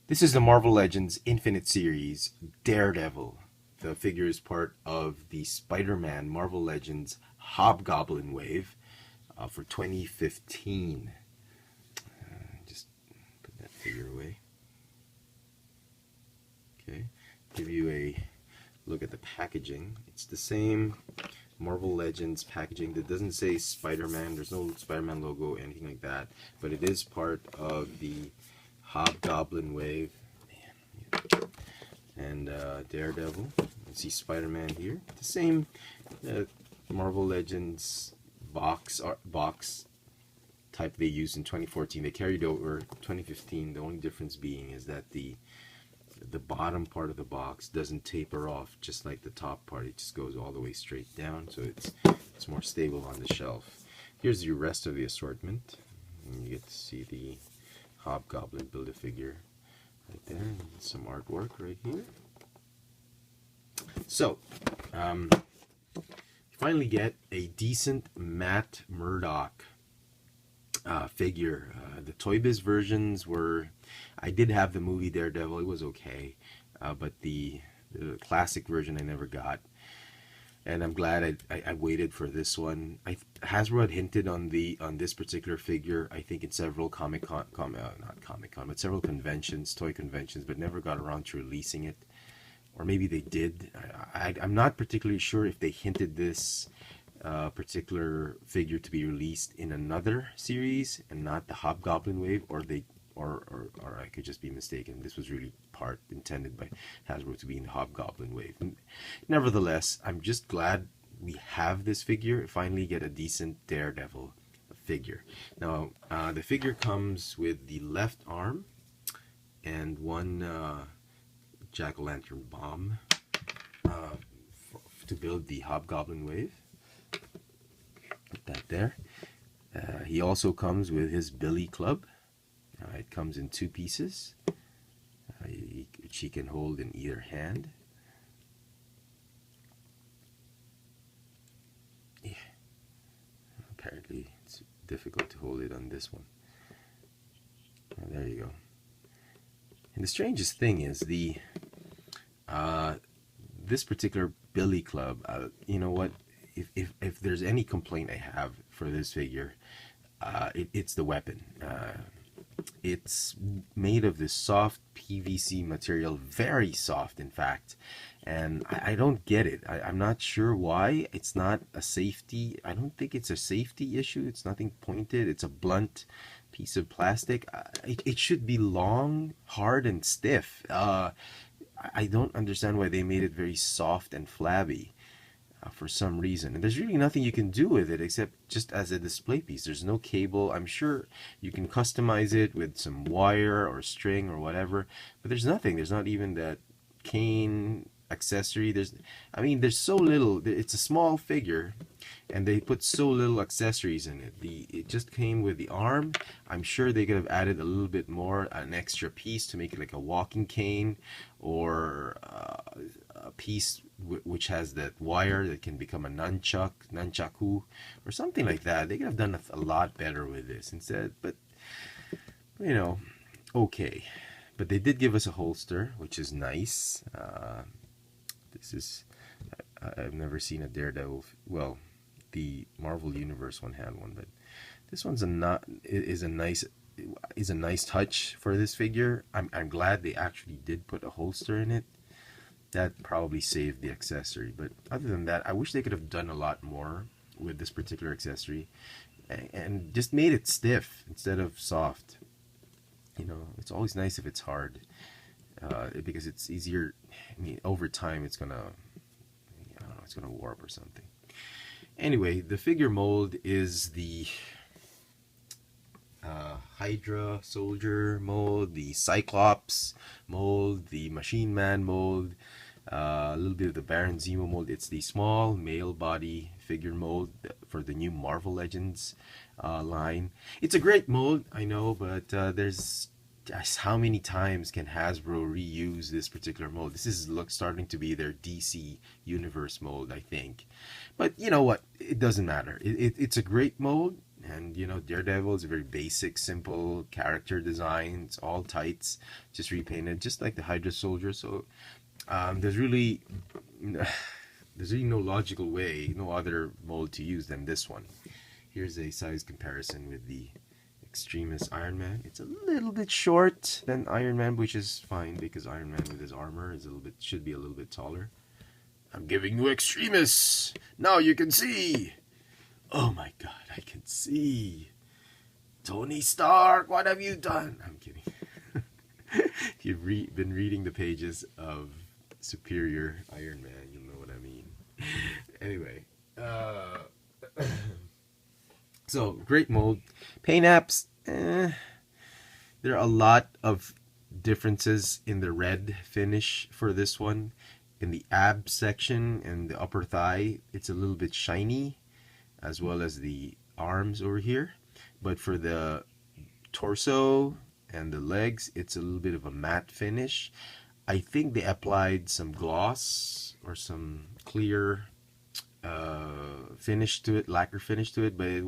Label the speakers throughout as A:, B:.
A: This is the Marvel Legends Infinite Series, Daredevil. The figure is part of the Spider-Man Marvel Legends Hobgoblin wave for 2015. Just put that figure away. Okay, give you a look at the packaging. It's the same Marvel Legends packaging that doesn't say Spider-Man. There's no Spider-Man logo or anything like that, but it is part of the Hobgoblin wave. And Daredevil. You see Spider-Man here. The same Marvel Legends box type they used in 2014. They carried over 2015. The only difference being is that the bottom part of the box doesn't taper off just like the top part. It just goes all the way straight down, so it's more stable on the shelf. Here's the rest of the assortment. And you get to see the Hobgoblin Build-A-Figure right there, and some artwork right here. So, you finally get a decent Matt Murdock figure. The Toy Biz versions were, I did have the movie Daredevil, it was okay, but the classic version I never got. And I'm glad I waited for this one. Hasbro had hinted on this particular figure, I think, in several but several conventions, toy conventions, but never got around to releasing it. Or maybe they did. I'm not particularly sure if they hinted this particular figure to be released in another series and not the Hobgoblin wave, or I could just be mistaken. This was really part intended by Hasbro to be in the Hobgoblin wave. Nevertheless, I'm just glad we have this figure. Finally get a decent Daredevil figure. Now, the figure comes with the left arm and one jack-o'-lantern bomb to build the Hobgoblin wave. Put that there. He also comes with his Billy Club. It comes in two pieces, which he can hold in either hand. Yeah. Apparently, it's difficult to hold it on this one. There you go. And the strangest thing is this particular Billy Club. You know what? If there's any complaint I have for this figure, it's the weapon. It's made of this soft PVC material, very soft in fact, and I don't get it. I'm not sure why. It's not a safety, I don't think it's a safety issue. It's nothing pointed. It's a blunt piece of plastic. It should be long, hard, and stiff. I don't understand why they made it very soft and flabby. For some reason, and there's really nothing you can do with it except just as a display piece. There's no cable. I'm sure you can customize it with some wire or string or whatever, but there's nothing. There's not even that cane accessory. There's so little. It's a small figure and they put so little accessories in it. It just came with the arm. I'm sure they could have added a little bit more, an extra piece to make it like a walking cane, or a piece which has that wire that can become a nunchaku, or something like that. They could have done a lot better with this instead, but you know, okay. But they did give us a holster, which is nice. This is, I've never seen a Daredevil, well, the Marvel Universe one had one, but this one's is a nice touch for this figure. I'm glad they actually did put a holster in it. That probably saved the accessory, but other than that, I wish they could have done a lot more with this particular accessory and just made it stiff instead of soft. You know, it's always nice if it's hard, because it's easier. I mean, over time it's gonna, I don't know, it's gonna warp or something. Anyway, the figure mold is the Hydra Soldier mold, the Cyclops mold, the Machine Man mold, a little bit of the Baron Zemo mold. It's the small male body figure mold for the new Marvel Legends line. It's a great mold, I know, but there's just how many times can Hasbro reuse this particular mold? This is starting to be their DC Universe mold, I think. But you know what? It doesn't matter. It's a great mold. And you know, Daredevil is a very basic, simple character design. It's all tights, just repainted, just like the Hydra Soldier. So there's really no logical way, no other mold to use than this one. Here's a size comparison with the Extremis Iron Man. It's a little bit short than Iron Man, which is fine because Iron Man with his armor is should be a little bit taller. I'm giving you Extremis. Now you can see. Oh my God, I can see. Tony Stark, what have you done? I'm kidding. If you've been reading the pages of Superior Iron Man, you'll know what I mean. Anyway, so great mold. Paint apps, there are a lot of differences in the red finish for this one. In the ab section and the upper thigh, it's a little bit shiny, as well as the arms over here. But for the torso and the legs, it's a little bit of a matte finish. I think they applied some gloss or some clear finish to it, lacquer finish to it, but it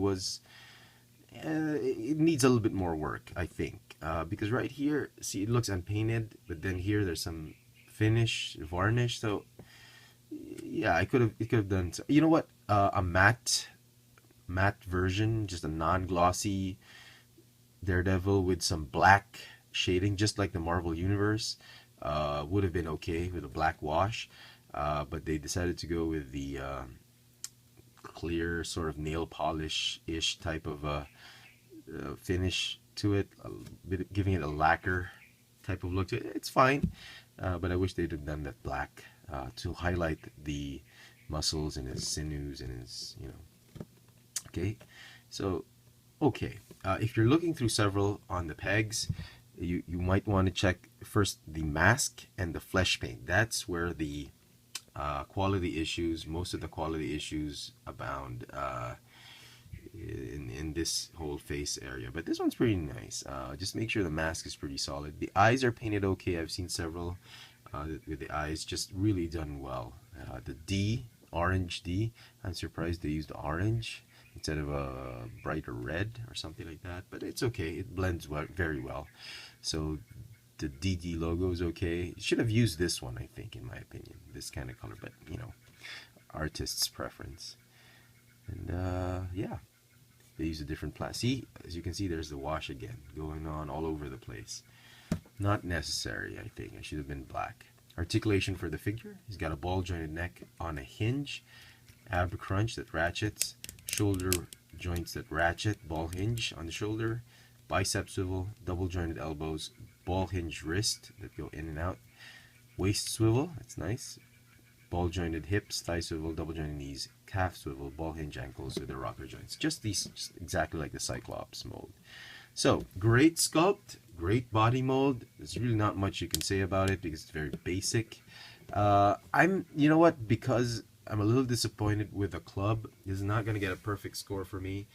A: needs a little bit more work, I think, because right here, see, it looks unpainted, but then here there's some finish, varnish. So yeah, it could have done. You know what? A matte version, just a non-glossy Daredevil with some black shading, just like the Marvel Universe, would have been okay with a black wash. But they decided to go with the clear sort of nail polish-ish type of finish to it, giving it a lacquer type of look to it. It's fine, but I wish they'd have done that black to highlight the muscles and his sinews and his, you know. Okay, so okay, if you're looking through several on the pegs, you might want to check first the mask and the flesh paint. That's where the quality issues, most of the quality issues abound in this whole face area. But this one's pretty nice. Just make sure the mask is pretty solid. The eyes are painted okay. I've seen several with the eyes just really done well. The orange D, I'm surprised they used orange instead of a brighter red or something like that, but it's okay. It blends very well. So the DD logo is okay. You should have used this one, I think, in my opinion, this kind of color, but you know, artist's preference. And yeah, they use a different plastic. See, as you can see, there's the wash again going on all over the place. Not necessary, I think. It should have been black. Articulation for the figure. He's got a ball jointed neck on a hinge, ab crunch that ratchets, shoulder joints that ratchet, ball hinge on the shoulder, bicep swivel, double jointed elbows, ball hinge wrist that go in and out, waist swivel, that's nice, ball jointed hips, thigh swivel, double jointed knees, calf swivel, ball hinge ankles with the rocker joints. Just exactly like the Cyclops mold. So great sculpt, great body mold. There's really not much you can say about it because it's very basic. You know what, because I'm a little disappointed with the club, this is not going to get a perfect score for me.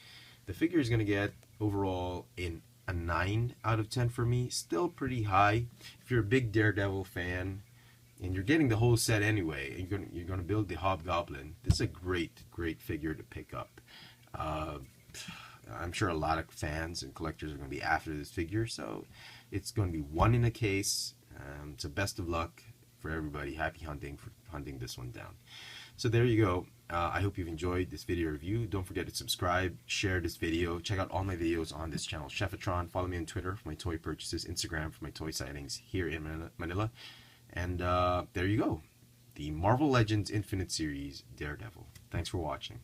A: The figure is going to get overall a 9 out of 10 for me. Still pretty high. If you're a big Daredevil fan and you're getting the whole set anyway, and you're going to build the Hobgoblin, this is a great figure to pick up. I'm sure a lot of fans and collectors are going to be after this figure, so it's going to be one in a case. So best of luck for everybody. Happy hunting for hunting this one down. So there you go. I hope you've enjoyed this video review. Don't forget to subscribe, share this video, check out all my videos on this channel, Chefatron. Follow me on Twitter for my toy purchases, Instagram for my toy sightings here in Manila. And there you go. The Marvel Legends Infinite Series Daredevil. Thanks for watching.